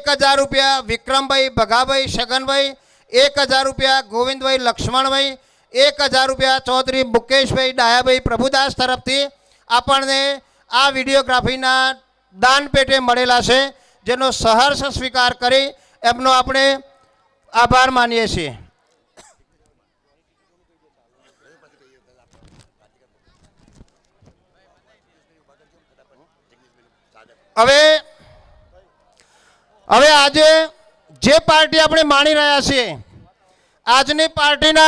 1000 रुपया विक्रमभाई भगाभाई छगनभाई, 1000 रुपया गोविंदभाई लक्ष्मणभाई, 1000 रुपया चौधरी मुकेशभाई डायाभाई प्रभुदास तरफथी आपने आ विडियोग्राफीना दान पेटे मळेला छे, जेनो सहर्ष स्वीकार करी एमनो आपणे आभार मानीए छीए। હવે આજે જે પાર્ટી આપણે માણી રહ્યા છીએ, આજની પાર્ટીના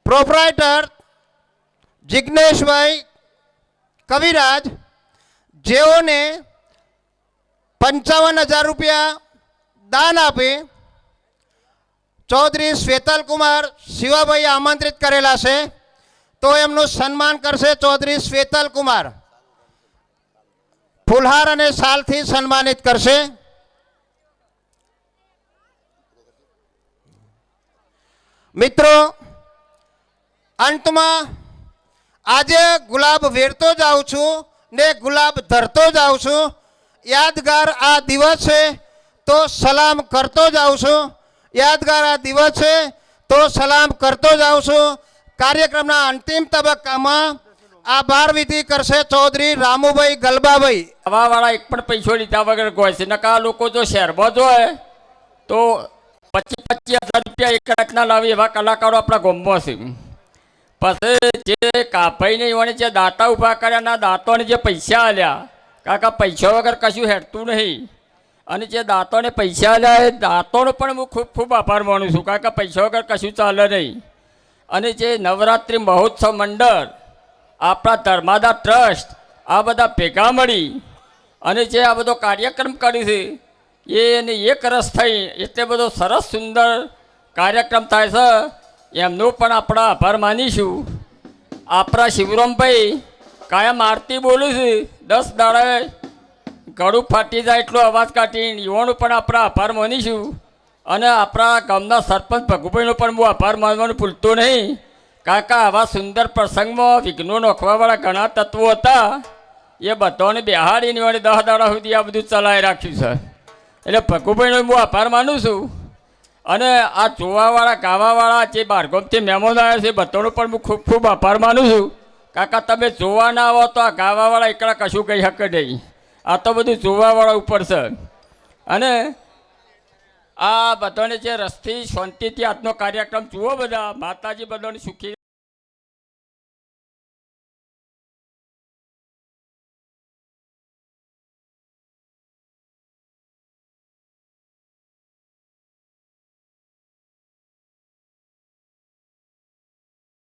પ્રોપ્રાઇટર જિગ્નેશભાઈ કવિરાજ, જેઓને 55,000 રૂપિયા દાન આપી ચૌધરી શ્વેતલકુમાર શિવાભાઈ આમંત્રિત કરેલા છે, તો એમનું સન્માન કરશે ચૌધરી શ્વેતલકુમાર। फुलहार अने सालथी सन्मानित करशे। मित्रों, अंत में आज गुलाब वेरतो जाऊं छूं ने गुलाब धरतो जाऊं छूं। यादगार आ दिवस है तो सलाम करतो जाऊं छूं। यादगार आ दिवस है तो सलाम करतो जाऊं छूं। कार्यक्रमना अंतिम तबक्कामां आभार विधि करशे चौधरी रामुभाई गलबाभाई। आवा वाला एक पण पैसो लीधा वगर गोय छे, नका लोको जो शहेरमां जोय तो 25,000 रुपया एक कलाकना लावी एवा कलाकारो आपणा गाममां छे। पछी जे कापाईने एवाने जे दाता उभा कर्या ना दातोने जे पैसा आल्या, काका पैसा वगर कशुं हेडतुं नहीं, अने जे दातोने पैसा आल्या ए दातोनो पण हूँ खूब खूब आभार मानु छुं, काका पैसा वगर कशुं चाले नहीं। अने जे नवरात्रि महोत्सव मंडळ आपણા ધર્માદા ટ્રસ્ટ આ બધા ભેગા મળી અને જે આ બધો કાર્યક્રમ કર્યો છે એને એક રસ થઈ એટલે બધો સરસ સુંદર કાર્યક્રમ થાય છે, એમનો પણ આપણે આભાર માનીશું। આપણા શિવરામભાઈ કાયમ આરતી બોલું છે, 10 દાડે ગળું ફાટી જાય એટલો અવાજ કાઢીને એવાનો પણ આપણે આભાર માનીશું। અને આપણા ગામના સરપંચ ભગુભાઈનો પણ હું આભાર માનવાનું ભૂલતો નહીં। काका आवा सुंदर प्रसंग में विघ्नो नोखवावाळा घणा तत्वों हता, ए बधाने बेहाडीने वळे 10 दाड़ा सुधी आ बधुं चलावी राख्युं छे। एटले भगुभाईनो हूँ आभार मानु छुं। अने आ जोवावाळा गावावाळा जे बारगामथी मेहमान आव्या छे बधानो पण हूँ खूब खूब आभार मानु छुं। काका तमे जोवा ना आवो तो आ गावावाळा एकला कशुं कही शके नहीं, आ तो बधुं जोवावाळा उपर छे। अने आ बधाने जे रसथी शांतिथी आजनो कार्यक्रम जुओ, बधा माताजी बधाने सुखी